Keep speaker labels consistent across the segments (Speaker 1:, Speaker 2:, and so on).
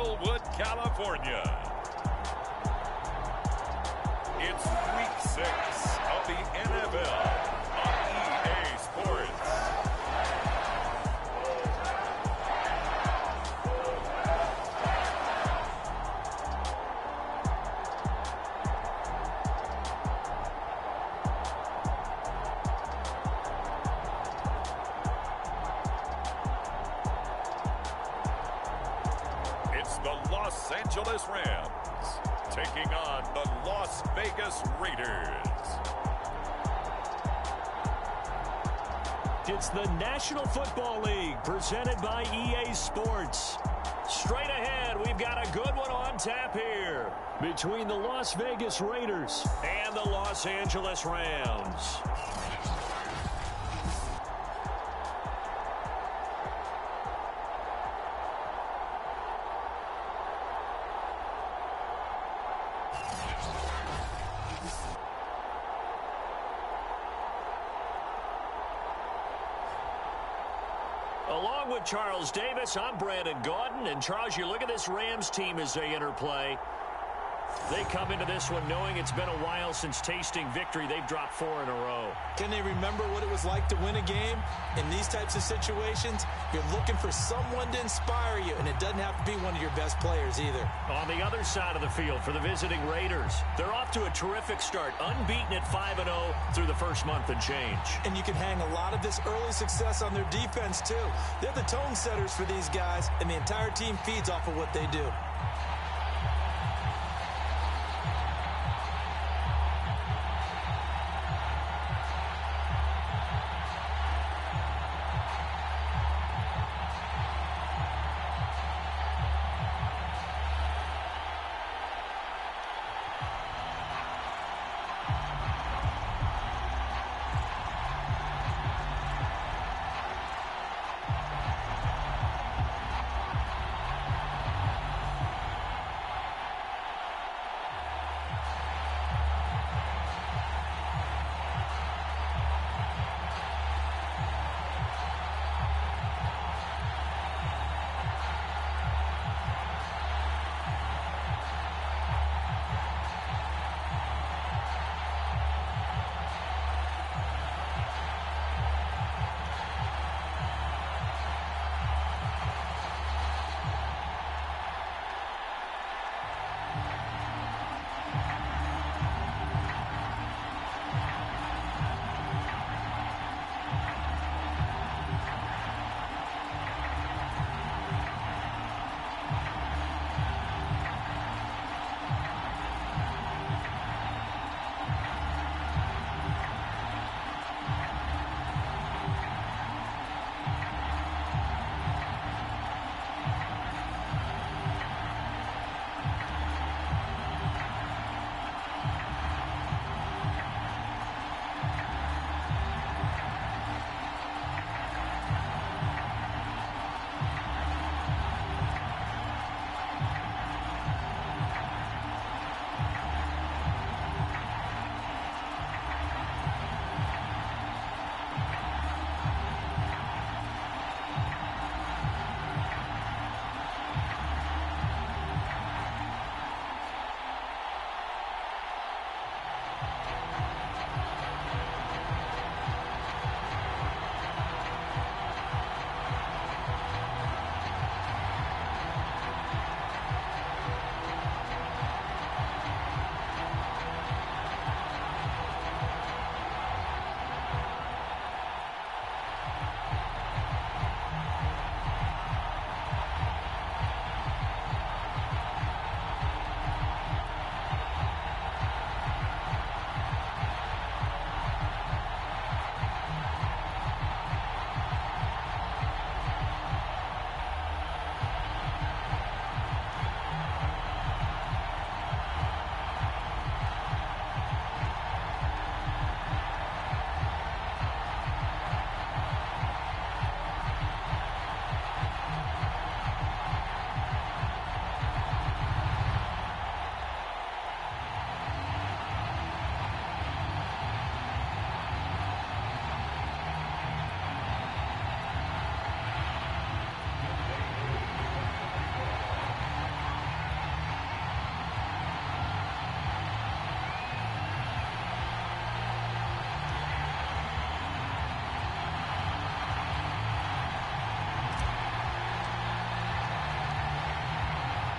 Speaker 1: Inglewood, California. It's Week 6 of the NFL on EA Sports. It's the Los Angeles Rams taking on the Las Vegas Raiders.
Speaker 2: It's the National Football League presented by EA Sports. Straight ahead, we've got a good one on tap here between the Las Vegas Raiders and the Los Angeles Rams. Along with Charles Davis, I'm Brandon Gaudin. And Charles, you look at this Rams team as they interplay. They come into this one knowing it's been a while since tasting victory. They've dropped 4 in a row.
Speaker 3: Can they remember what it was like to win a game? In these types of situations, you're looking for someone to inspire you, and it doesn't have to be one of your best players either.
Speaker 2: On the other side of the field for the visiting Raiders, they're off to a terrific start, unbeaten at 5-0 through the first month and change.
Speaker 3: And you can hang a lot of this early success on their defense, too. They're the tone setters for these guys, and the entire team feeds off of what they do.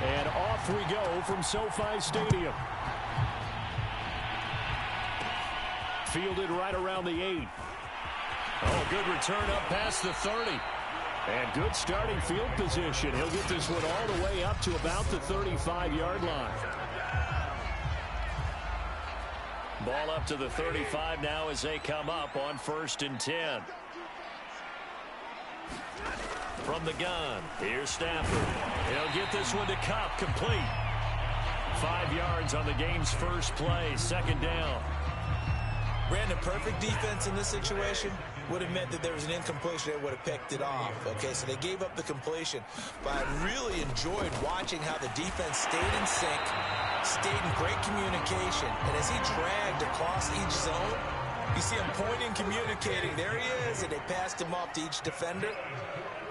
Speaker 2: And off we go from SoFi Stadium. Fielded right around the 8. Oh, good return up past the 30. And good starting field position. He'll get this one all the way up to about the 35-yard line. Ball up to the 35 now as they come up on 1st and 10. From the gun, here's Stafford. He'll get this one to Cup, complete. 5 yards on the game's first play, 2nd down.
Speaker 3: Brandon, perfect defense in this situation would have meant that there was an incompletion. They would have picked it off. Okay, so they gave up the completion. But I really enjoyed watching how the defense stayed in sync, stayed in great communication. And as he dragged across each zone, you see him pointing, communicating. There he is, and they passed him off to each defender.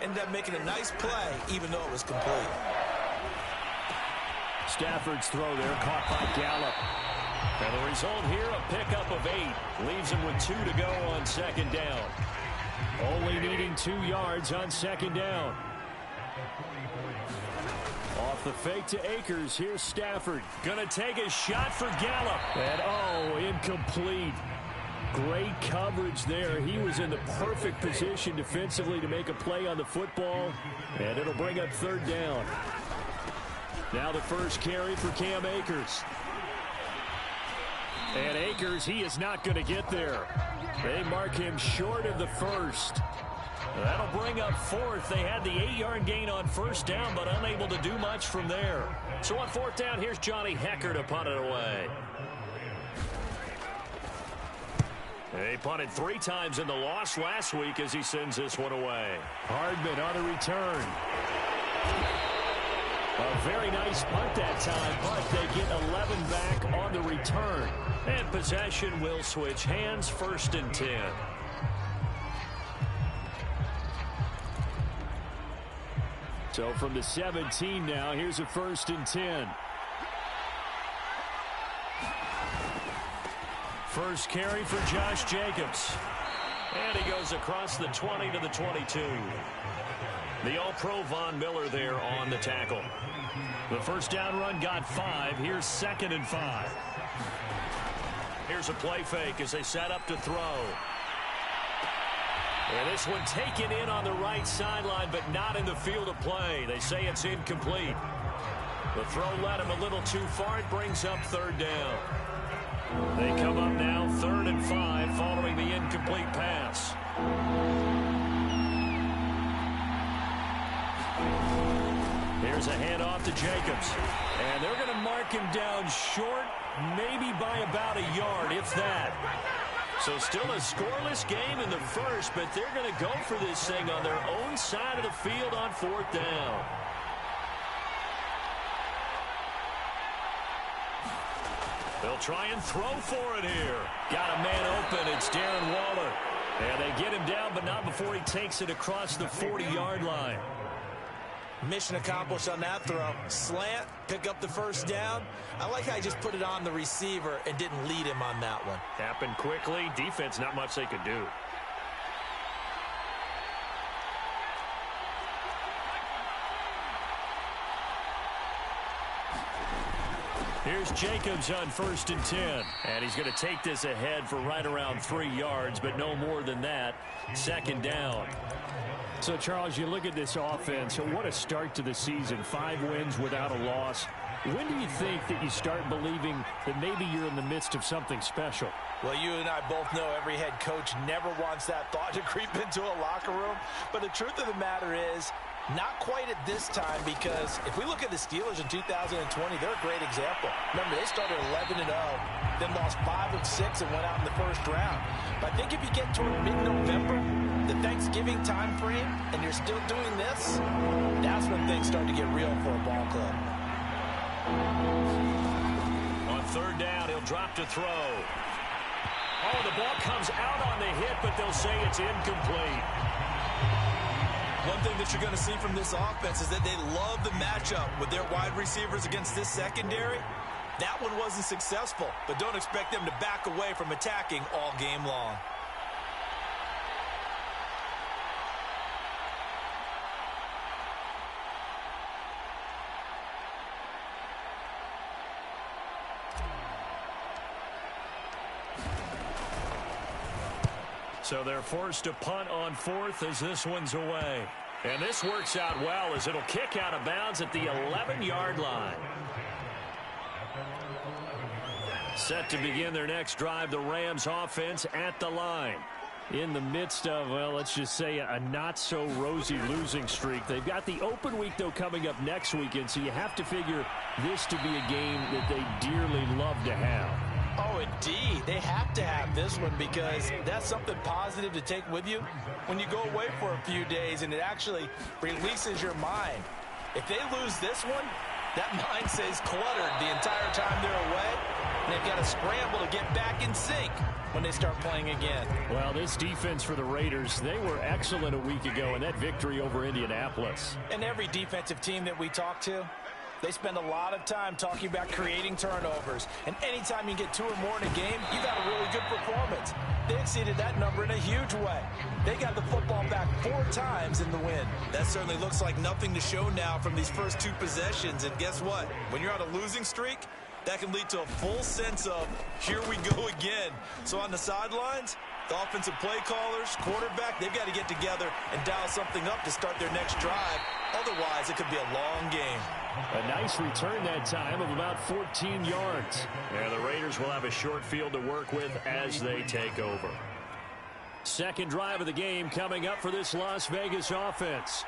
Speaker 3: Ended up making a nice play, even though it was complete.
Speaker 2: Stafford's throw there, caught by Gallup. And the result here, a pickup of 8. Leaves him with 2 to go on 2nd down. Only needing 2 yards on 2nd down. Off the fake to Akers, here's Stafford. Gonna take a shot for Gallup. And oh, incomplete. Great coverage there. He was in the perfect position defensively to make a play on the football. And it'll bring up 3rd down. Now the first carry for Cam Akers. And Akers, he is not going to get there. They mark him short of the 1st. That'll bring up 4th. They had the 8-yard gain on 1st down, but unable to do much from there. So on 4th down, here's Johnny Hecker to punt it away. They punted 3 times in the loss last week as he sends this one away. Hardman on a return. A very nice punt that time, but they get 11 back on the return. And possession will switch hands, 1st and 10. So from the 17 now, here's a 1st and 10. First carry for Josh Jacobs. And he goes across the 20 to the 22. The All-Pro Von Miller there on the tackle. The first down run got 5. Here's 2nd and 5. Here's a play fake as they set up to throw. And this one taken in on the right sideline, but not in the field of play. They say it's incomplete. The throw led him a little too far. It brings up 3rd down. They come up now 3rd and 5 following the incomplete pass. Here's a handoff to Jacobs. And they're going to mark him down short, maybe by about a yard, if that. So still a scoreless game in the 1st, but they're going to go for this thing on their own side of the field on 4th down. They'll try and throw for it here. Got a man open. It's Darren Waller. And they get him down, but not before he takes it across the 40-yard line.
Speaker 3: Mission accomplished on that throw. Slant, pick up the 1st down. I like how he just put it on the receiver and didn't lead him on that one.
Speaker 2: Happened quickly. Defense, not much they could do. Here's Jacobs on 1st and 10. And he's going to take this ahead for right around 3 yards, but no more than that. 2nd down. So, Charles, you look at this offense. So what a start to the season. 5 wins without a loss. When do you think that you start believing that maybe you're in the midst of something special?
Speaker 3: Well, you and I both know every head coach never wants that thought to creep into a locker room. But the truth of the matter is, not quite at this time, because if we look at the Steelers in 2020, they're a great example. Remember, they started 11-0, then lost 5 of 6 and went out in the 1st round. But I think if you get toward mid-November, the Thanksgiving time frame, and you're still doing this, that's when things start to get real for a ball club.
Speaker 2: On 3rd down, he'll drop to throw. Oh, the ball comes out on the hit, but they'll say it's incomplete.
Speaker 3: One thing that you're going to see from this offense is that they love the matchup with their wide receivers against this secondary. That one wasn't successful, but don't expect them to back away from attacking all game long.
Speaker 2: So they're forced to punt on fourth as this one's away. And this works out well as it'll kick out of bounds at the 11-yard line. Set to begin their next drive, the Rams offense at the line. In the midst of, well, let's just say a not-so-rosy losing streak. They've got the open week, though, coming up next weekend, so you have to figure this to be a game that they dearly love to have.
Speaker 3: Oh, indeed. They have to have this one because that's something positive to take with you when you go away for a few days, and it actually releases your mind. If they lose this one, that mind stays cluttered the entire time they're away, and they've got to scramble to get back in sync when they start playing again.
Speaker 2: Well, this defense for the Raiders, they were excellent a week ago in that victory over Indianapolis.
Speaker 3: And every defensive team that we talk to, they spend a lot of time talking about creating turnovers. And anytime you get 2 or more in a game, you got a really good performance. They exceeded that number in a huge way. They got the football back 4 times in the win.
Speaker 4: That certainly looks like nothing to show now from these first 2 possessions. And guess what? When you're on a losing streak, that can lead to a full sense of, here we go again. So on the sidelines, the offensive play callers, quarterback, they've got to get together and dial something up to start their next drive. Otherwise, it could be a long game.
Speaker 2: A nice return that time of about 14 yards. And the Raiders will have a short field to work with as they take over. Second drive of the game coming up for this Las Vegas offense.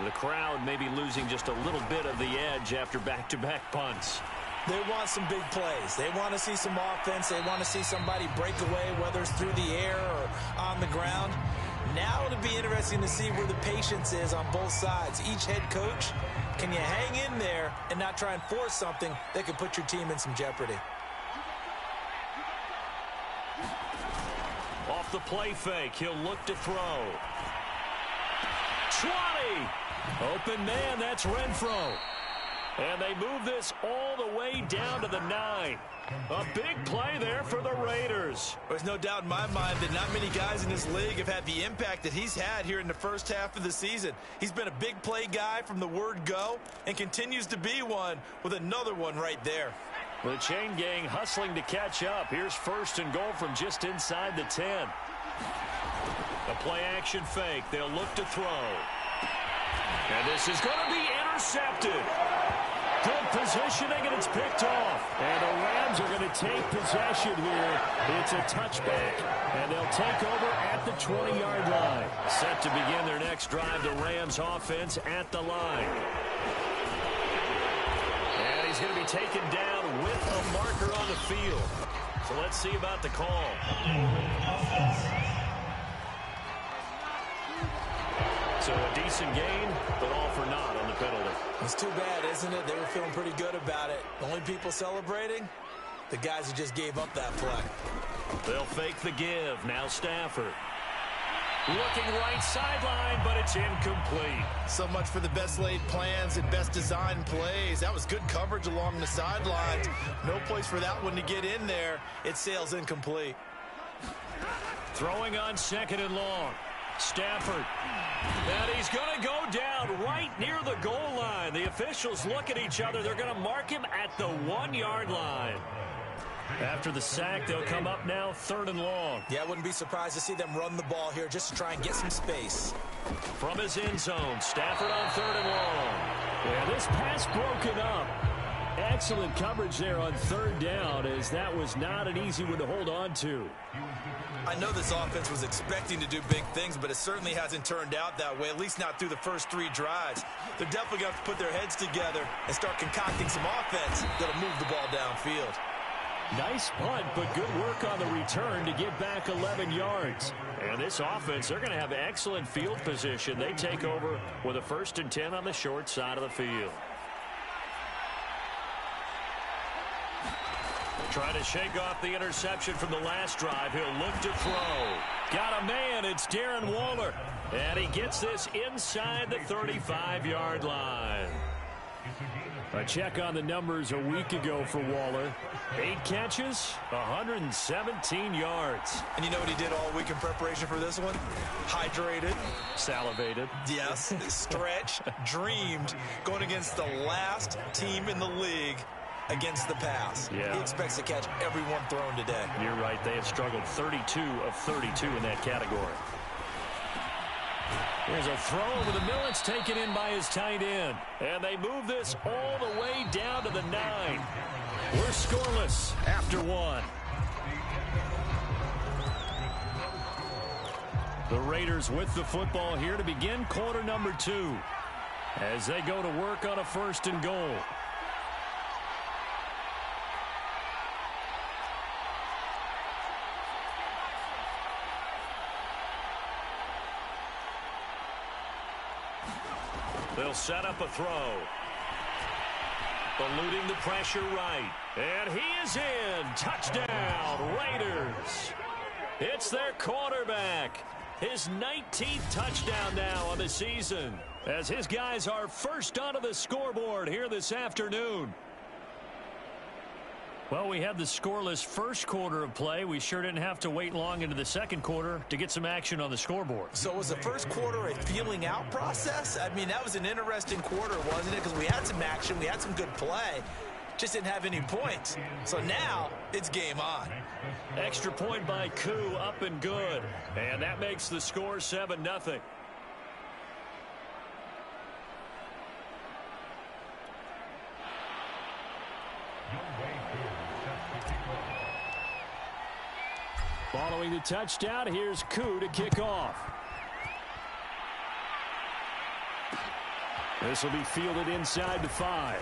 Speaker 2: The crowd may be losing just a little bit of the edge after back-to-back punts.
Speaker 3: They want some big plays. They want to see some offense. They want to see somebody break away, whether it's through the air or on the ground. Now it'll be interesting to see where the patience is on both sides. Each head coach, can you hang in there and not try and force something that could put your team in some jeopardy?
Speaker 2: Off the play fake, he'll look to throw. 20! Open man, that's Renfro. And they move this all the way down to the 9. A big play there for the Raiders.
Speaker 4: There's no doubt in my mind that not many guys in this league have had the impact that he's had here in the first half of the season. He's been a big play guy from the word go and continues to be one with another one right there.
Speaker 2: The chain gang hustling to catch up. Here's first and goal from just inside the 10. A play action fake. They'll look to throw. And this is going to be intercepted. Good positioning, and it's picked off. And the Rams are going to take possession here. It's a touchback, and they'll take over at the 20-yard line. Set to begin their next drive, the Rams offense at the line. And he's going to be taken down with a marker on the field. So let's see about the call. So a decent gain, but all for naught on the penalty.
Speaker 3: It's too bad, isn't it? They were feeling pretty good about it. The only people celebrating, the guys who just gave up that play.
Speaker 2: They'll fake the give. Now Stafford. Looking right sideline, but it's incomplete.
Speaker 4: So much for the best laid plans and best designed plays. That was good coverage along the sidelines. No place for that one to get in there. It sails incomplete.
Speaker 2: Throwing on second and long. Stafford. And he's going to go down right near the goal line. The officials look at each other. They're going to mark him at the 1-yard line. After the sack, they'll come up now 3rd and long.
Speaker 3: Yeah, I wouldn't be surprised to see them run the ball here just to try and get some space.
Speaker 2: From his end zone, Stafford on 3rd and long. Yeah, this pass broken up. Excellent coverage there on 3rd down, as that was not an easy one to hold on to.
Speaker 4: I know this offense was expecting to do big things, but it certainly hasn't turned out that way, at least not through the first 3 drives. They're definitely going to have to put their heads together and start concocting some offense that'll move the ball downfield.
Speaker 2: Nice punt, but good work on the return to get back 11 yards. And this offense, they're going to have excellent field position. They take over with a 1st and 10 on the short side of the field. Trying to shake off the interception from the last drive. He'll look to throw. Got a man. It's Darren Waller. And he gets this inside the 35-yard line. A check on the numbers a week ago for Waller. 8 catches, 117 yards.
Speaker 4: And you know what he did all week in preparation for this one? Hydrated.
Speaker 2: Salivated.
Speaker 4: Yes. Stretched. Dreamed. Going against the last team in the league against the pass.
Speaker 3: Yeah.
Speaker 4: He expects to catch every one thrown today.
Speaker 2: You're right. They have struggled 32 of 32 in that category. Here's a throw over the middle. It's taken in by his tight end. And they move this all the way down to the 9. We're scoreless after 1. The Raiders with the football here to begin quarter number 2 as they go to work on a 1st and goal. They'll set up a throw. Eluding the pressure right. And he is in. Touchdown, Raiders. It's their quarterback. His 19th touchdown now on the season, as his guys are first onto the scoreboard here this afternoon. Well, we had the scoreless first quarter of play. We sure didn't have to wait long into the second quarter to get some action on the scoreboard.
Speaker 4: So was the first quarter a feeling out process? I mean, that was an interesting quarter, wasn't it? Because we had some action, we had some good play, just didn't have any points. So now it's game on.
Speaker 2: Extra point by Koo, up and good. And that makes the score 7-0. Following the touchdown, here's Koo to kick off. This will be fielded inside the 5.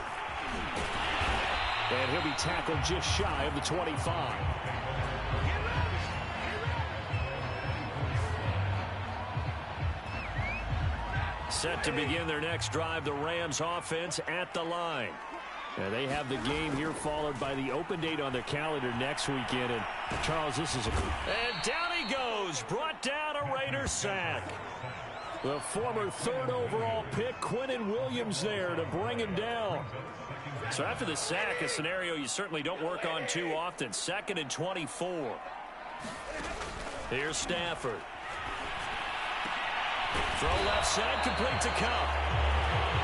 Speaker 2: And he'll be tackled just shy of the 25. Set to begin their next drive, the Rams offense at the line. And they have the game here followed by the open date on their calendar next weekend. And Charles, this is and down he goes, brought down a Raiders sack. The former 3rd overall pick, Quinnen Williams, there to bring him down. So after the sack, a scenario you certainly don't work on too often. 2nd and 24. Here's Stafford. Throw left side, complete to Cup.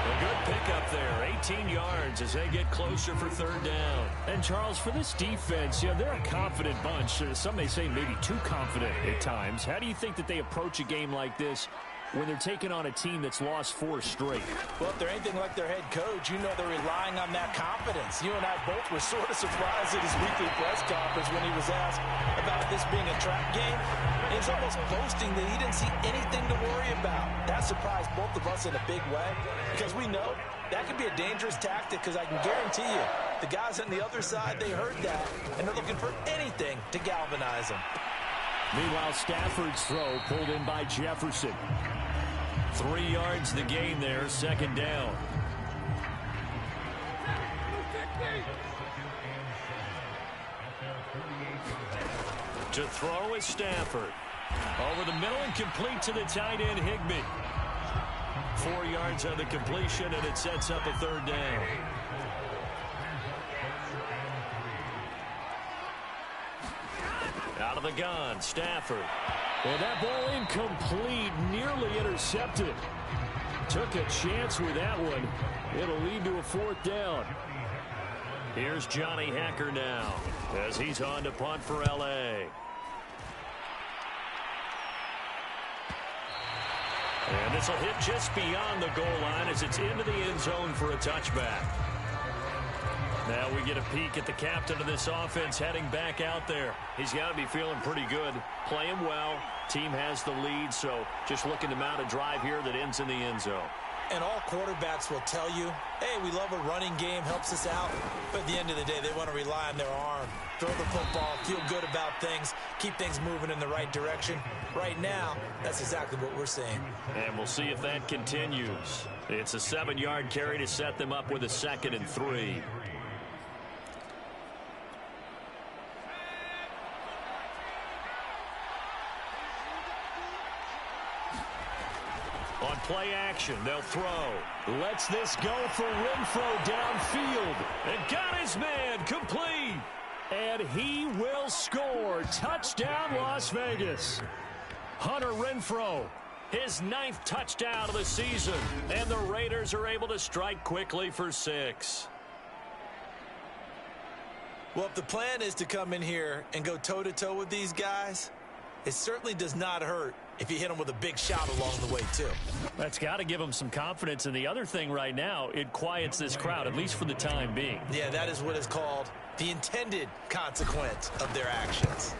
Speaker 2: A good pickup there, 18 yards as they get closer for 3rd down. And Charles, for this defense, you know, they're a confident bunch. Some may say maybe too confident at times. How do you think that they approach a game like this when they're taking on a team that's lost 4 straight?
Speaker 3: Well, if they're anything like their head coach, you know they're relying on that confidence. You and I both were sort of surprised at his weekly press conference when he was asked about this being a trap game. He was almost boasting that he didn't see anything to worry about. That surprised both of us in a big way because we know that could be a dangerous tactic because I can guarantee you the guys on the other side, they heard that, and they're looking for anything to galvanize them.
Speaker 2: Meanwhile, Stafford's throw pulled in by Jefferson. 3 yards the gain there, 2nd down. To throw is Stafford. Over the middle and complete to the tight end, Higbee. 4 yards on the completion, and it sets up a 3rd down. Out of the gun, Stafford. And that ball incomplete, nearly intercepted. Took a chance with that one. It'll lead to a 4th down. Here's Johnny Hacker now as he's on to punt for L.A. And this will hit just beyond the goal line as it's into the end zone for a touchback. Now we get a peek at the captain of this offense heading back out there. He's got to be feeling pretty good, playing well. Team has the lead, so just looking to mount a drive here that ends in the end zone.
Speaker 4: And all quarterbacks will tell you, hey, we love a running game, helps us out. But at the end of the day, they want to rely on their arm. Throw the football, feel good about things, keep things moving in the right direction. Right now, that's exactly what we're seeing.
Speaker 2: And we'll see if that continues. It's a 7-yard carry to set them up with a 2nd and 3. On play action, they'll throw. Lets this go for Renfro downfield. And got his man complete. And he will score. Touchdown, Las Vegas. Hunter Renfro, his 9th touchdown of the season. And the Raiders are able to strike quickly for 6.
Speaker 4: Well, if the plan is to come in here and go toe-to-toe with these guys, it certainly does not hurt if you hit them with a big shot along the way, too.
Speaker 2: That's got to give them some confidence. And the other thing right now, it quiets this crowd, at least for the time being.
Speaker 4: Yeah, that is what is called the intended consequence of their actions.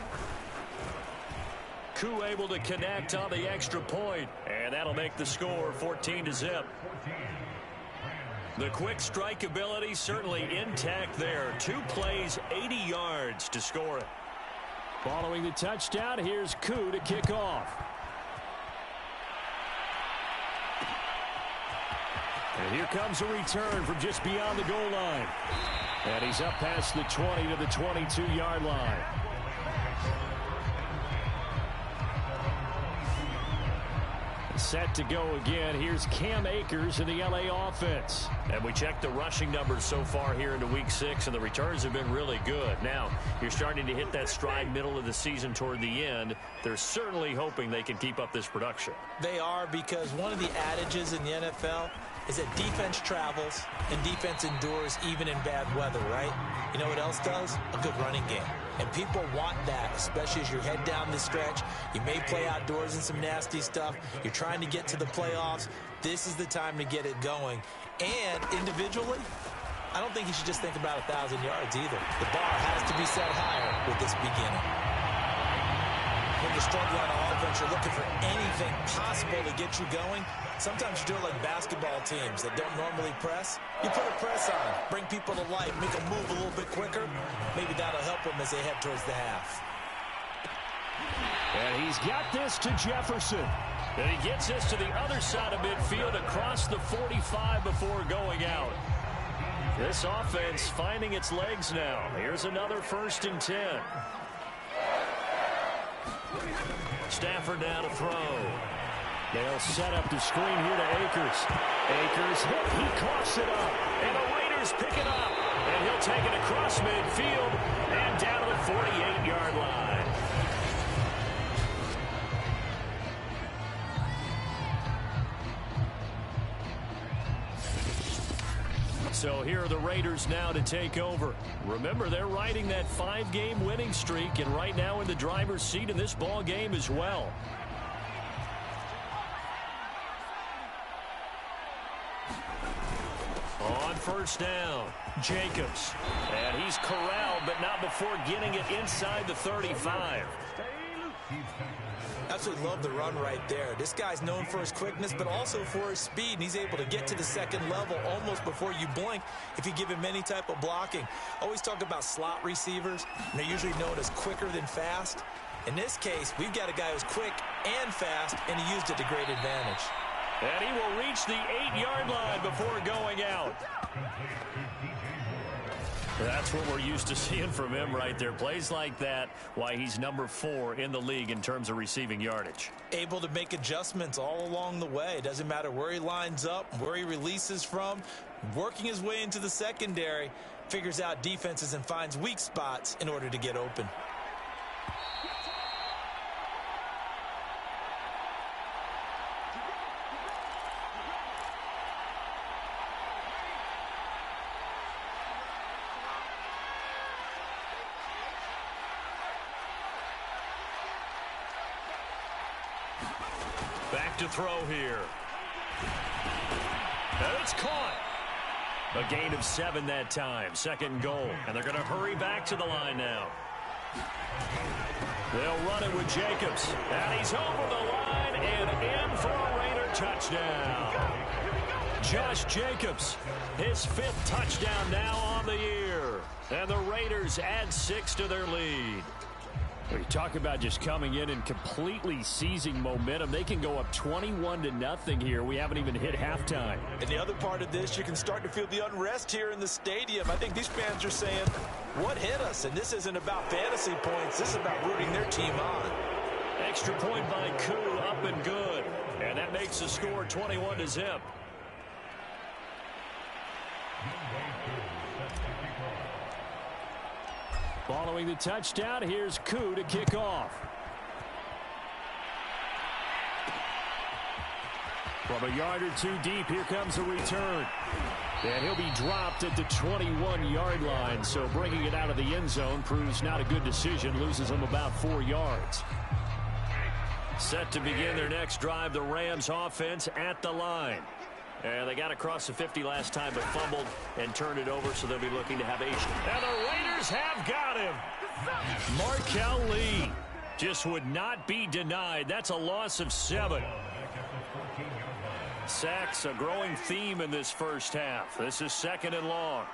Speaker 2: Koo able to connect on the extra point, and that'll make the score 14-0. The quick strike ability certainly intact there. 2 plays, 80 yards to score it. Following the touchdown, here's Koo to kick off. And here comes a return from just beyond the goal line. And he's up past the 20 to the 22-yard line. Set to go again. Here's Cam Akers in the LA offense. And we checked the rushing numbers so far here into week 6, and the returns have been really good. Now, you're starting to hit that stride middle of the season toward the end. They're certainly hoping they can keep up this production.
Speaker 4: They are, because one of the adages in the NFL is that defense travels and defense endures even in bad weather, right? You know what else does? A good running game. And people want that, especially as you head down the stretch. You may play outdoors in some nasty stuff. You're trying to get to the playoffs. This is the time to get it going. And individually, I don't think you should just think about 1,000 yards either. The bar has to be set higher with this beginning. When you're struggling on offense, you're looking for anything possible to get you going. Sometimes you do it like basketball teams that don't normally press. You put a press on, bring people to life, make them move a little bit quicker. Maybe that'll help them as they head towards the half.
Speaker 2: And he's got this to Jefferson. And he gets this to the other side of midfield across the 45 before going out. This offense finding its legs now. Here's another 1st and 10. Stafford now to throw. They'll set up the screen here to Akers. Akers hit. He coughs it up. And the Raiders pick it up. And he'll take it across midfield and down to the 48-yard line. So here are the Raiders now to take over. Remember, they're riding that 5-game winning streak, and right now in the driver's seat in this ball game as well. On 1st down, Jacobs. And he's corralled, but not before getting it inside the 35.
Speaker 4: Absolutely love the run right there. This guy's known for his quickness, but also for his speed. And he's able to get to the second level almost before you blink if you give him any type of blocking. Always talk about slot receivers, and they're usually known as quicker than fast. In this case, we've got a guy who's quick and fast, and he used it to great advantage.
Speaker 2: And he will reach the 8-yard line before going out. That's what we're used to seeing from him right there. Plays like that, why he's number 4 in the league in terms of receiving yardage.
Speaker 4: Able to make adjustments all along the way. Doesn't matter where he lines up, where he releases from. Working his way into the secondary, figures out defenses and finds weak spots in order to get open.
Speaker 2: Back to throw here. And it's caught. A gain of 7 that time. 2nd goal. And they're going to hurry back to the line now. They'll run it with Jacobs. And he's over the line and in for a Raider touchdown. Josh Jacobs, his 5th touchdown now on the year. And the Raiders add 6 to their lead. We talk about just coming in and completely seizing momentum. They can go up 21-0 here. We haven't even hit halftime.
Speaker 4: And the other part of this, you can start to feel the unrest here in the stadium. I think these fans are saying, what hit us? And this isn't about fantasy points. This is about rooting their team on.
Speaker 2: Extra point by Koo, up and good. And that makes the score 21-0. Following the touchdown, here's Koo to kick off. From a yard or two deep, here comes a return. And he'll be dropped at the 21-yard line, so bringing it out of the end zone proves not a good decision, loses him about 4 yards. Set to begin their next drive, the Rams offense at the line. And they got across the 50 last time, but fumbled and turned it over, so they'll be looking to have a... And the Raiders have got him. Markel Lee just would not be denied. That's a loss of 7. Sacks, a growing theme in this first half. This is 2nd and long.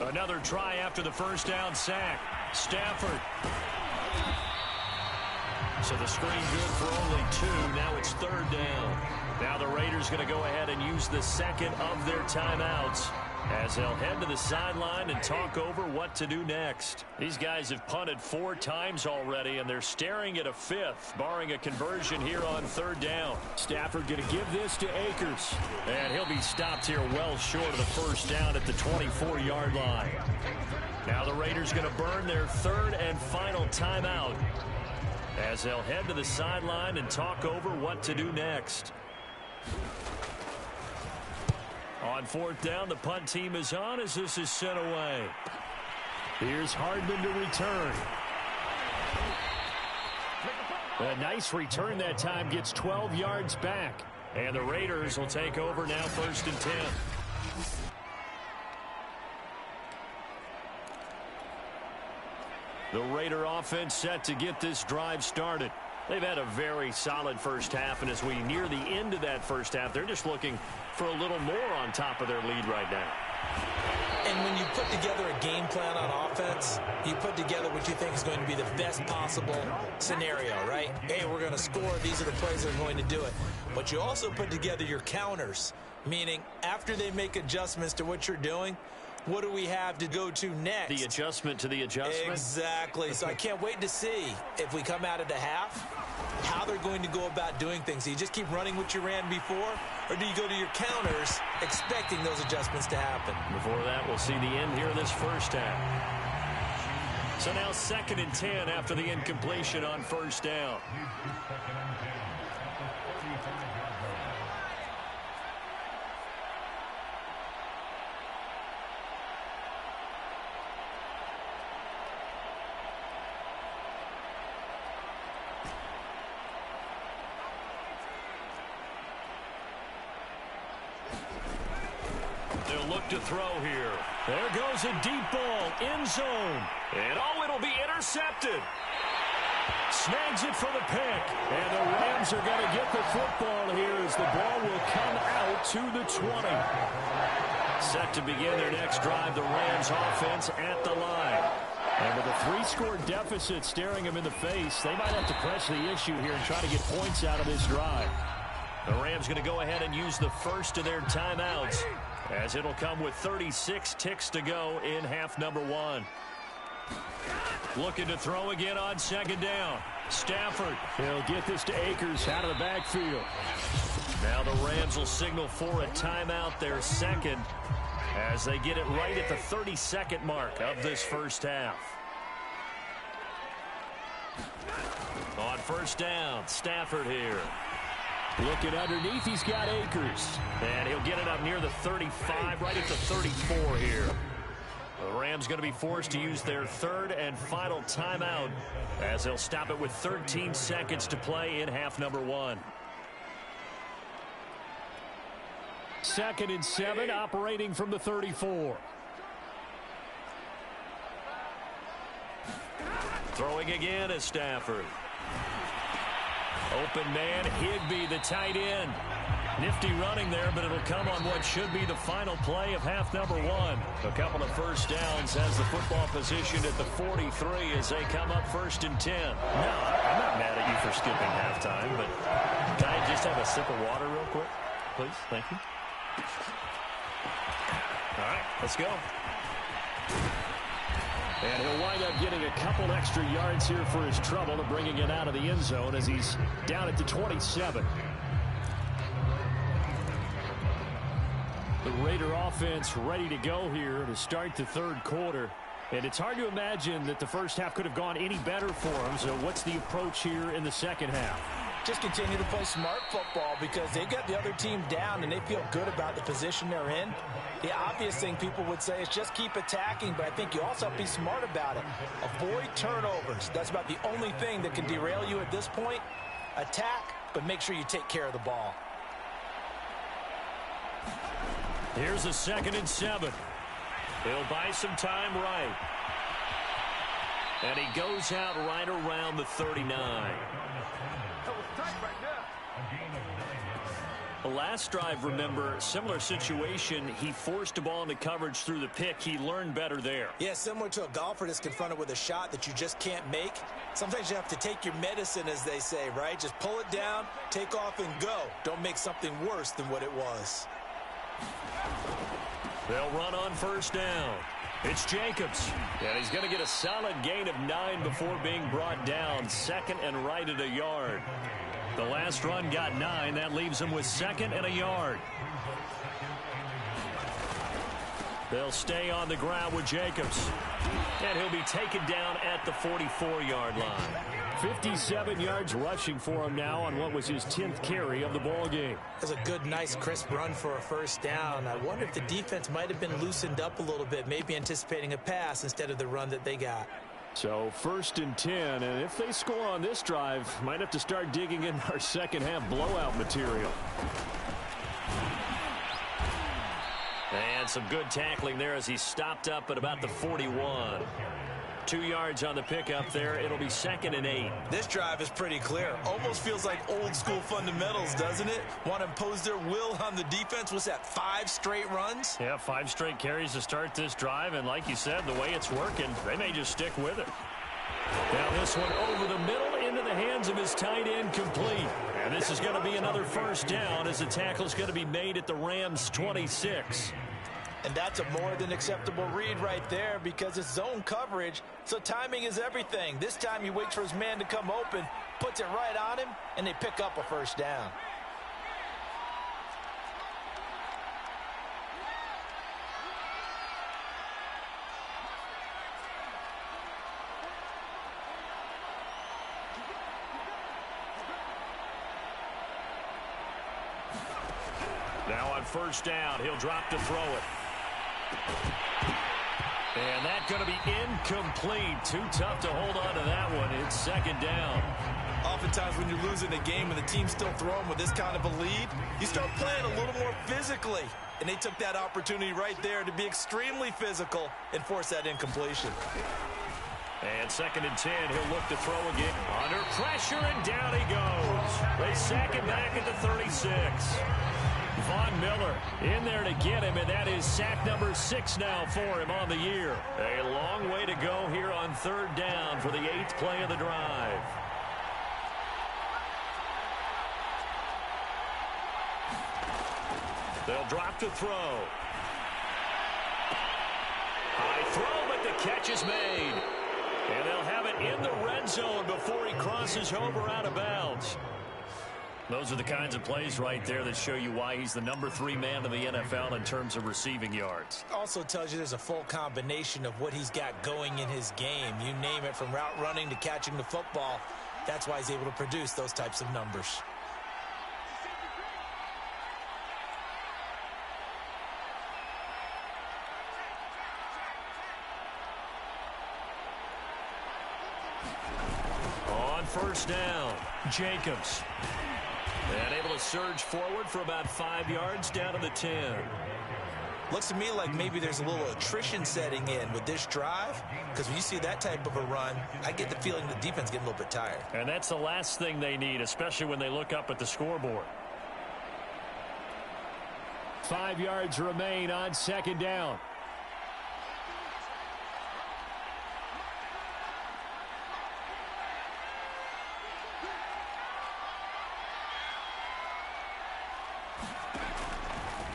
Speaker 2: Another try after the first down sack. Stafford. So the screen good for only 2. Now it's 3rd down. Now the Raiders going to go ahead and use the second of their timeouts as they'll head to the sideline and talk over what to do next. These guys have punted 4 times already, and they're staring at a 5th, barring a conversion here on 3rd down. Stafford going to give this to Akers, and he'll be stopped here well short of the first down at the 24-yard line. Now the Raiders going to burn their 3rd and final timeout as they'll head to the sideline and talk over what to do next. On 4th down, the punt team is on as this is sent away. Here's Hardman to return. A nice return that time, gets 12 yards back. And the Raiders will take over now, 1st and 10. The Raider offense set to get this drive started. They've had a very solid first half, and as we near the end of that first half, they're just looking for a little more on top of their lead right now.
Speaker 3: And when you put together a game plan on offense, you put together what you think is going to be the best possible scenario, right? Hey, we're going to score. These are the plays that are going to do it. But you also put together your counters, meaning after they make adjustments to what you're doing, what do we have to go to next?
Speaker 2: The adjustment to the adjustment?
Speaker 3: Exactly. So I can't wait to see if we come out of the half, how they're going to go about doing things. Do you just keep running what you ran before, or do you go to your counters expecting those adjustments to happen?
Speaker 2: Before that, we'll see the end here of this first half. So now 2nd and 10 after the incompletion on 1st down. They'll look to throw here. There goes a deep ball, end zone. And oh, it'll be intercepted. Snags it for the pick. And the Rams are going to get the football here as the ball will come out to the 20. Set to begin their next drive, the Rams offense at the line. And with a 3-score deficit staring them in the face, they might have to press the issue here and try to get points out of this drive. The Rams going to go ahead and use the first of their timeouts, as it'll come with 36 ticks to go in half number 1. Looking to throw again on 2nd down. Stafford, he'll get this to Akers out of the backfield. Now the Rams will signal for a timeout, their 2nd, as they get it right at the 32nd mark of this first half. On 1st down, Stafford here. Looking underneath, he's got Akers. And he'll get it up near the 35, right at the 34 here. The Rams going to be forced to use their 3rd and final timeout, as they'll stop it with 13 seconds to play in half number 1. 2nd and 7, operating from the 34. Throwing again is Stafford. Open man, Higbee, the tight end. Nifty running there, but it'll come on what should be the final play of half number 1. A couple of first downs has the football positioned at the 43 as they come up 1st and 10. No, I'm not mad at you for skipping halftime, but can I just have a sip of water real quick, please? Thank you. All right, let's go. And he'll wind up getting a couple extra yards here for his trouble and bringing it out of the end zone as he's down at the 27. The Raider offense ready to go here to start the 3rd quarter. And it's hard to imagine that the first half could have gone any better for them. So what's the approach here in the second half?
Speaker 3: Just continue to play smart football because they got the other team down and they feel good about the position they're in. The obvious thing people would say is just keep attacking, but I think you also have to be smart about it. Avoid turnovers. That's about the only thing that can derail you at this point. Attack, but make sure you take care of the ball.
Speaker 2: Here's a 2nd and 7. He'll buy some time right. And he goes out right around the 39. The last drive, remember, similar situation. He forced a ball into coverage through the pick. He learned better there.
Speaker 3: Yeah, similar to a golfer that's confronted with a shot that you just can't make. Sometimes you have to take your medicine, as they say, right? Just pull it down, take off, and go. Don't make something worse than what it was.
Speaker 2: They'll run on 1st down. It's Jacobs. And he's going to get a solid gain of 9 before being brought down. 2nd and right at a yard. The last run got 9. That leaves him with 2nd and a yard. They'll stay on the ground with Jacobs. And he'll be taken down at the 44-yard line. 57 yards rushing for him now on what was his 10th carry of the ball game.
Speaker 3: That's a good, nice, crisp run for a 1st down. I wonder if the defense might have been loosened up a little bit, maybe anticipating a pass instead of the run that they got.
Speaker 2: So 1st and 10, and if they score on this drive, might have to start digging in our second half blowout material. And some good tackling there as he stopped up at about the 41. 2 yards on the pickup there. It'll be 2nd and 8.
Speaker 4: This drive is pretty clear. Almost feels like old school fundamentals, doesn't it? Want to impose their will on the defense. What's that, 5 straight runs?
Speaker 2: Yeah, 5 straight carries to start this drive. And like you said, the way it's working, they may just stick with it. Now this one over the middle into the hands of his tight end, complete. And this is going to be another 1st down as the tackle is going to be made at the Rams' 26.
Speaker 3: And that's a more than acceptable read right there because it's zone coverage, so timing is everything. This time he waits for his man to come open, puts it right on him, and they pick up a 1st down.
Speaker 2: Now on 1st down, he'll drop to throw it. And that's going to be incomplete. Too tough to hold on to that one. It's 2nd down.
Speaker 4: Oftentimes when you're losing a game and the team's still throwing with this kind of a lead, you start playing a little more physically. And they took that opportunity right there to be extremely physical and force that incompletion.
Speaker 2: And 2nd and 10, he'll look to throw again. Under pressure, and down he goes. They sack him back at the 36. Von Miller in there to get him, and that is sack number 6 now for him on the year. A long way to go here on 3rd down for the 8th play of the drive. They'll drop to throw. High throw, but the catch is made. And they'll have it in the red zone before he crosses over out of bounds. Those are the kinds of plays right there that show you why he's the number 3 man in the NFL in terms of receiving yards.
Speaker 3: Also tells you there's a full combination of what he's got going in his game. You name it, from route running to catching the football. That's why he's able to produce those types of numbers.
Speaker 2: On 1st down, Jacobs. And able to surge forward for about 5 yards down to the 10.
Speaker 3: Looks to me like maybe there's a little attrition setting in with this drive, because when you see that type of a run, I get the feeling the defense getting a little bit tired.
Speaker 2: And that's the last thing they need, especially when they look up at the scoreboard. 5 yards remain on 2nd down.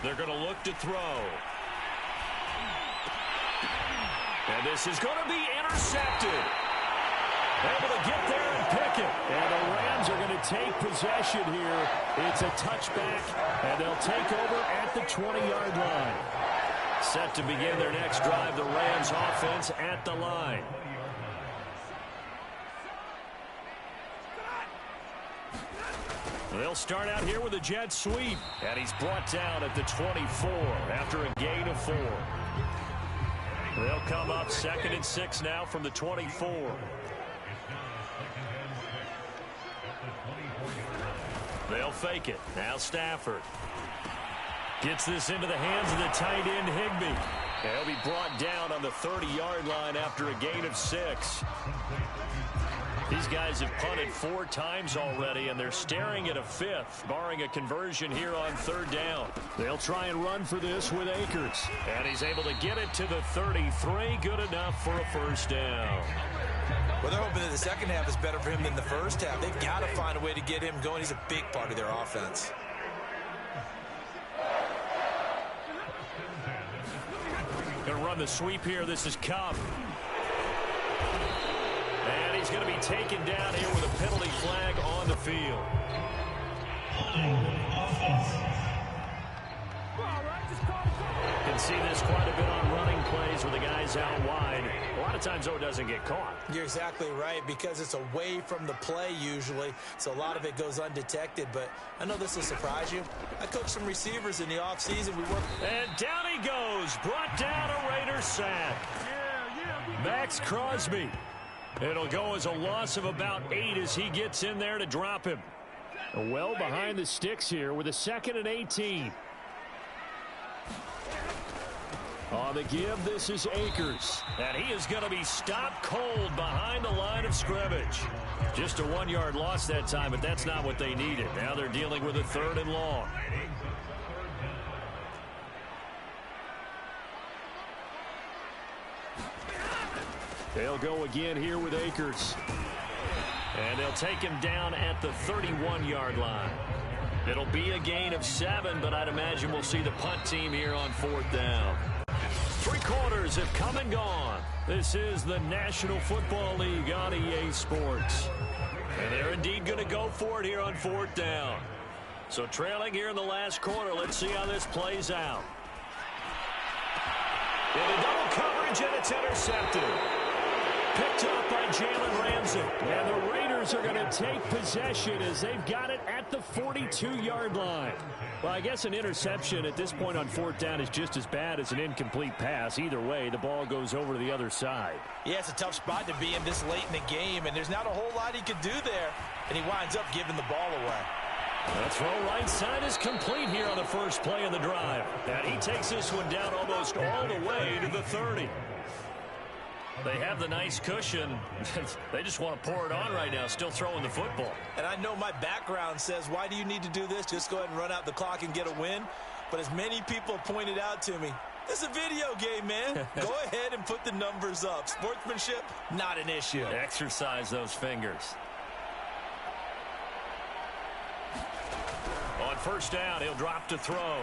Speaker 2: They're going to look to throw. And this is going to be intercepted. Able to get there and pick it. And the Rams are going to take possession here. It's a touchback, and they'll take over at the 20-yard line. Set to begin their next drive, the Rams offense at the line. They'll start out here with a jet sweep. And he's brought down at the 24 after a gain of 4. They'll come up 2nd and 6 now from the 24. They'll fake it. Now Stafford gets this into the hands of the tight end Higbee. He'll be brought down on the 30-yard line after a gain of 6. These guys have punted 4 times already, and they're staring at a 5th, barring a conversion here on 3rd down. They'll try and run for this with Akers. And he's able to get it to the 33. Good enough for a 1st down.
Speaker 4: Well, they're hoping that the second half is better for him than the first half. They've got to find a way to get him going. He's a big part of their offense.
Speaker 2: Going to run the sweep here. This is Cobb. And he's going to be taken down here with a penalty flag on the field. You can see this quite a bit on running plays where the guy's out wide. A lot of times, though, it doesn't get caught.
Speaker 3: You're exactly right, because it's away from the play usually, so a lot of it goes undetected. But I know this will surprise you. I coached some receivers in the offseason.
Speaker 2: And down he goes. Brought down a Raider sack. Max Crosby. It'll go as a loss of about 8 as he gets in there to drop him. Well behind the sticks here with a 2nd and 18. On the give, this is Akers. And he is going to be stopped cold behind the line of scrimmage. Just a 1-yard loss that time, but that's not what they needed. Now they're dealing with a 3rd and long. They'll go again here with Akers. And they'll take him down at the 31-yard line. It'll be a gain of 7, but I'd imagine we'll see the punt team here on 4th down. 3 quarters have come and gone. This is the National Football League on EA Sports. And they're indeed going to go for it here on 4th down. So trailing here in the last quarter, let's see how this plays out. In a double coverage, and it's intercepted. Picked up by Jalen Ramsey. And the Raiders are going to take possession as they've got it at the 42-yard line. Well, I guess an interception at this point on 4th down is just as bad as an incomplete pass. Either way, the ball goes over to the other side.
Speaker 3: Yeah, it's a tough spot to be in this late in the game, and there's not a whole lot he could do there. And he winds up giving the ball away.
Speaker 2: The throw right side is complete here on the first play of the drive. And he takes this one down almost all the way to the 30. They have the nice cushion. They just want to pour it on right now, still throwing the football.
Speaker 3: And I know my background says, why do you need to do this? Just go ahead and run out the clock and get a win. But as many people pointed out to me, this is a video game, man. Go ahead and put the numbers up. Sportsmanship, not an issue.
Speaker 2: Exercise those fingers. On 1st down, he'll drop to throw.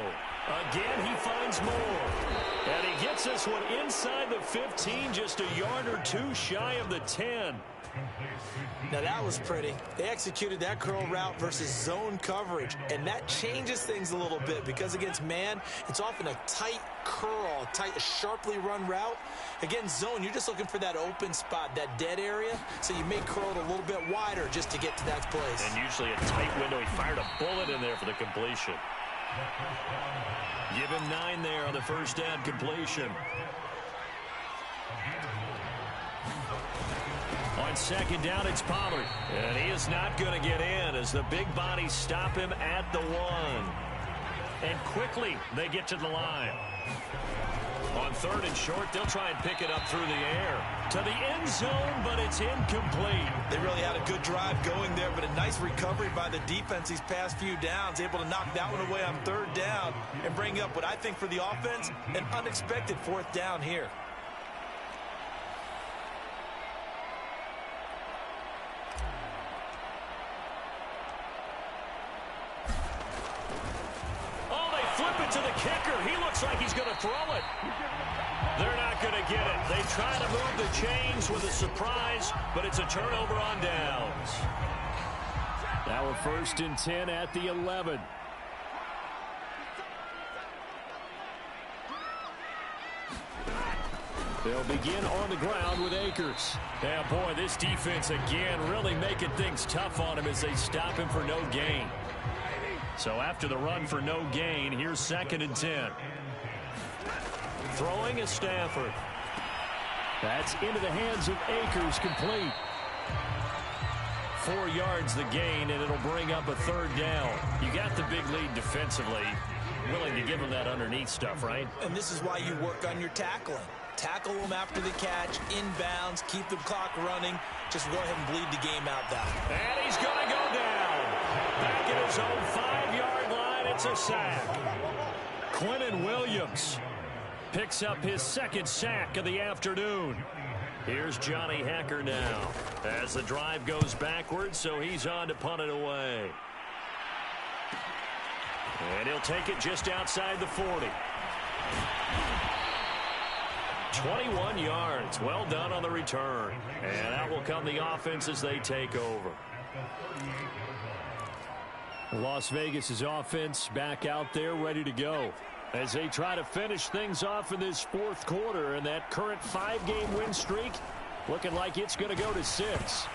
Speaker 2: Again, he finds more. And he gets this one inside the 15, just a yard or 2 shy of the 10.
Speaker 3: Now, that was pretty. They executed that curl route versus zone coverage, and that changes things a little bit because against man, it's often a tight curl, tight, sharply run route. Against zone, you're just looking for that open spot, that dead area, so you may curl it a little bit wider just to get to that place.
Speaker 2: And usually a tight window. He fired a bullet in there for the completion. Give him 9 there on the 1st down completion. On 2nd down, it's Pollard. And he is not going to get in as the big bodies stop him at the 1. And quickly, they get to the line. On 3rd and short, they'll try and pick it up through the air. To the end zone, but it's incomplete.
Speaker 3: They really had a good drive going there, but a nice recovery by the defense these past few downs, able to knock that one away on 3rd down and bring up what I think for the offense, an unexpected 4th down here.
Speaker 2: To the kicker. He looks like he's going to throw it. They're not going to get it. They try to move the chains with a surprise, but it's a turnover on downs. Now a 1st and 10 at the 11. They'll begin on the ground with Akers. Yeah, boy, this defense again really making things tough on him as they stop him for no gain. So after the run for no gain, here's 2nd and 10. Throwing is Stafford. That's into the hands of Akers, complete. 4 yards the gain, and it'll bring up a 3rd down. You got the big lead defensively. Willing to give them that underneath stuff, right?
Speaker 4: And this is why you work on your tackling. Tackle them after the catch, inbounds, keep the clock running. Just go ahead and bleed the game out that way.
Speaker 2: And he's going to go down. Back at his own 5-yard line, it's a sack. Quentin Williams picks up his 2nd sack of the afternoon. Here's Johnny Hacker now as the drive goes backwards, so he's on to punt it away. And he'll take it just outside the 40. 21 yards. Well done on the return. And out will come the offense as they take over. Las Vegas' offense back out there ready to go as they try to finish things off in this 4th quarter. And that current 5-game win streak looking like it's going to go to 6.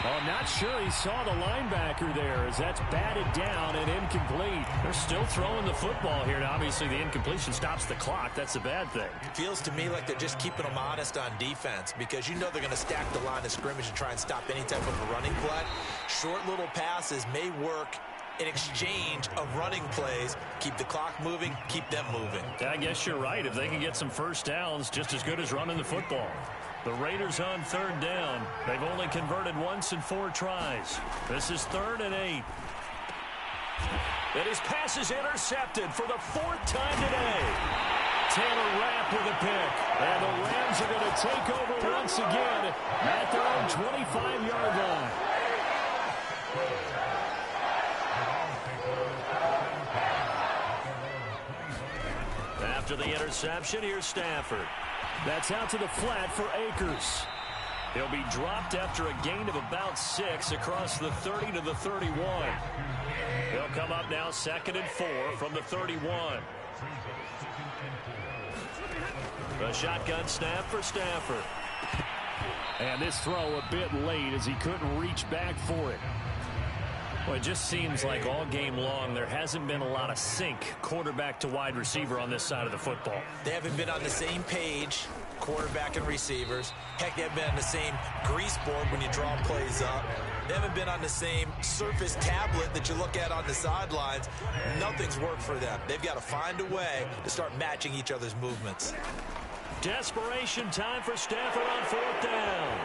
Speaker 2: Oh, I'm not sure he saw the linebacker there as that's batted down and incomplete. They're still throwing the football here. Now, obviously, the incompletion stops the clock. That's the bad thing.
Speaker 4: Feels to me like they're just keeping them honest on defense because you know they're going to stack the line of scrimmage and try and stop any type of a running play. Short little passes may work in exchange of running plays. Keep the clock moving, keep them moving.
Speaker 2: I guess you're right. If they can get some first downs, just as good as running the football. The Raiders on 3rd down. They've only converted once in 4 tries. This is 3rd and 8. And his pass is intercepted for the 4th time today. Taylor Rapp with a pick. And the Rams are going to take over once again at their own 25-yard line. After the interception, here's Stafford. That's out to the flat for Akers. He'll be dropped after a gain of about 6 across the 30 to the 31. He'll come up now 2nd and 4 from the 31. A shotgun snap for Stafford. And this throw a bit late as he couldn't reach back for it. Well, it just seems like all game long there hasn't been a lot of sync quarterback to wide receiver on this side of the football.
Speaker 4: They haven't been on the same page, quarterback and receivers. Heck, they haven't been on the same grease board when you draw plays up. They haven't been on the same surface tablet that you look at on the sidelines. Nothing's worked for them. They've got to find a way to start matching each other's movements.
Speaker 2: Desperation time for Stafford on 4th down.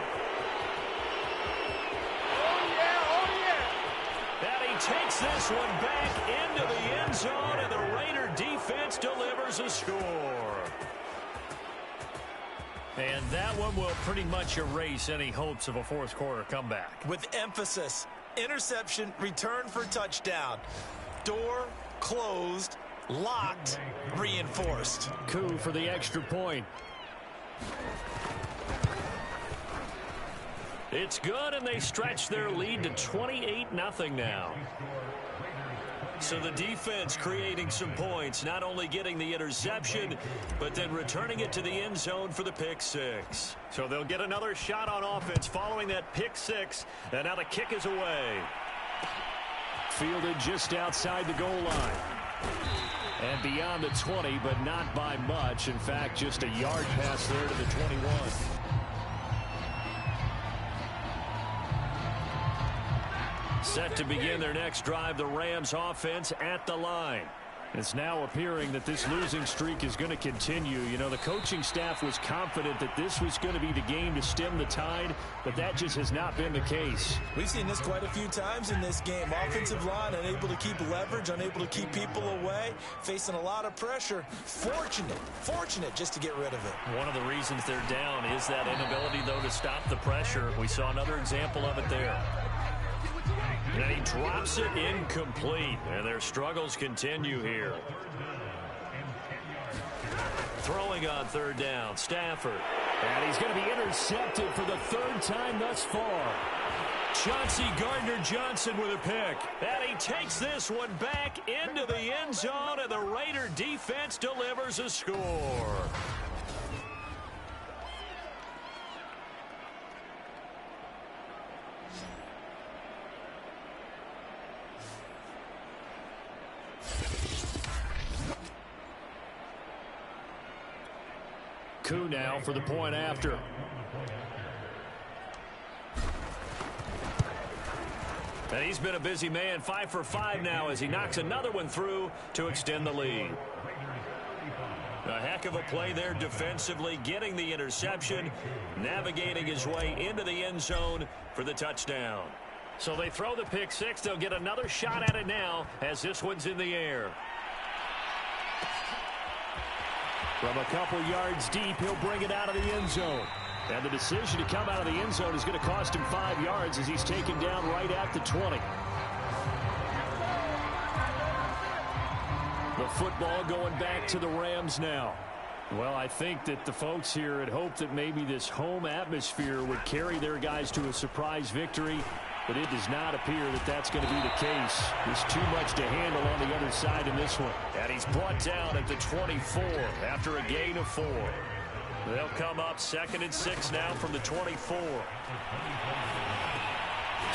Speaker 2: Takes this one back into the end zone, and the Raider defense delivers a score. And that one will pretty much erase any hopes of a 4th quarter comeback.
Speaker 4: With emphasis, interception, return for touchdown. Door closed, locked, reinforced.
Speaker 2: Coup for the extra point. It's good, and they stretch their lead to 28-0 now. So the defense creating some points, not only getting the interception, but then returning it to the end zone for the pick 6. So they'll get another shot on offense following that pick 6, and now the kick is away. Fielded just outside the goal line. And beyond the 20, but not by much. In fact, just a yard pass there to the 21. Set to begin their next drive, the Rams offense at the line. It's now appearing that this losing streak is going to continue. You know, the coaching staff was confident that this was going to be the game to stem the tide, but that just has not been the case.
Speaker 4: We've seen this quite a few times in this game. Offensive line unable to keep leverage, unable to keep people away, facing a lot of pressure. Fortunate just to get rid of it.
Speaker 2: One of the reasons they're down is that inability, though, to stop the pressure. We saw another example of it there. And he drops it incomplete. And their struggles continue here. Throwing on 3rd down, Stafford. And he's going to be intercepted for the 3rd time thus far. Chauncey Gardner-Johnson with a pick. And he takes this one back into the end zone, and the Raider defense delivers a score. Koo now for the point after. And he's been a busy man, 5 for 5 now as he knocks another one through to extend the lead. A heck of a play there defensively, getting the interception, navigating his way into the end zone for the touchdown. So they throw the pick six. They'll get another shot at it now as this one's in the air. From a couple yards deep, he'll bring it out of the end zone. And the decision to come out of the end zone is going to cost him 5 yards as he's taken down right at the 20. The football going back to the Rams now. Well, I think that the folks here had hoped that maybe this home atmosphere would carry their guys to a surprise victory, but it does not appear that that's going to be the case. There's too much to handle on the other side in this one. And he's brought down at the 24 after a gain of 4. They'll come up 2nd and 6 now from the 24.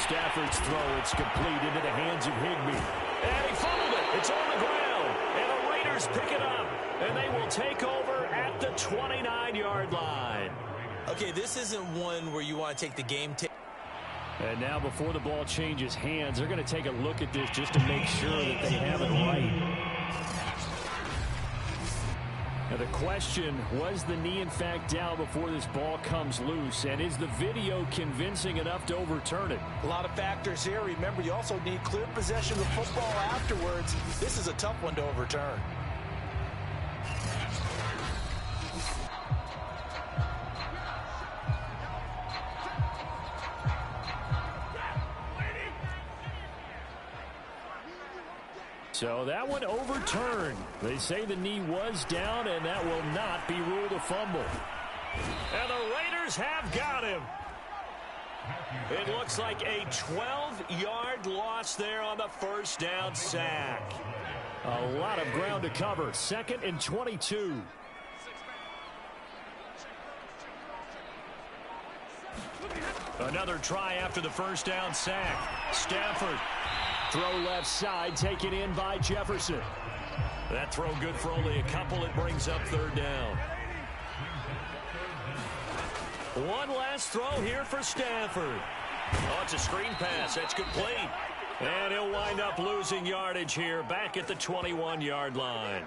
Speaker 2: Stafford's throw, it's complete into the hands of Higbee. And he fumbled it. It's on the ground. And the Raiders pick it up. And they will take over at the 29-yard line.
Speaker 4: Okay, this isn't one where you want to take the game.
Speaker 2: And now before the ball changes hands, they're going to take a look at this just to make sure that they have it right. Now the question, was the knee in fact down before this ball comes loose? And is the video convincing enough to overturn it?
Speaker 3: A lot of factors here. Remember, you also need clear possession of the football afterwards. This is a tough one to overturn.
Speaker 2: So that one overturned. They say the knee was down, and that will not be ruled a fumble. And the Raiders have got him. It looks like a 12-yard loss there on the first down sack. A lot of ground to cover. 2nd and 22. Another try after the first down sack. Stafford. Throw left side, taken in by Jefferson. That throw good for only a couple. It brings up 3rd down. One last throw here for Stafford. Oh, it's a screen pass. That's complete. And he'll wind up losing yardage here back at the 21-yard line.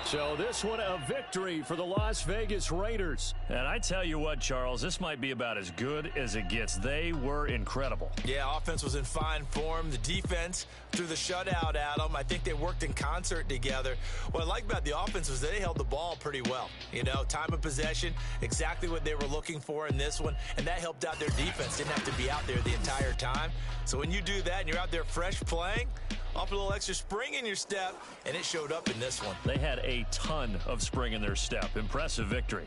Speaker 2: So this one a victory for the Las Vegas Raiders. And I tell you what, Charles, this might be about as good as it gets. They were incredible.
Speaker 4: Yeah, offense was in fine form. The defense threw the shutout at them. I think they worked in concert together. What I like about the offense was they held the ball pretty well. You know, time of possession, exactly what they were looking for in this one, and that helped out their defense. Didn't have to be out there the entire time. So when you do that and you're out there fresh playing, off a little extra spring in your step, and it showed up in this one.
Speaker 2: They had a ton of spring in their step. Impressive victory.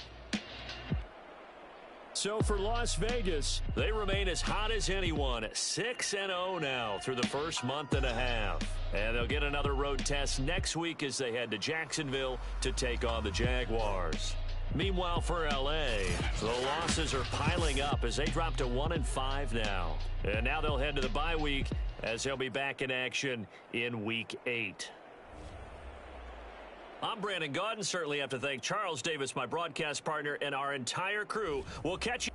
Speaker 2: So for Las Vegas, they remain as hot as anyone. 6-0 now through the first month and a half. And they'll get another road test next week as they head to Jacksonville to take on the Jaguars. Meanwhile, for L.A., the losses are piling up as they drop to 1-5 now. And now they'll head to the bye week as they'll be back in action in Week 8. I'm Brandon Gaudin. Certainly have to thank Charles Davis, my broadcast partner, and our entire crew. We'll catch you.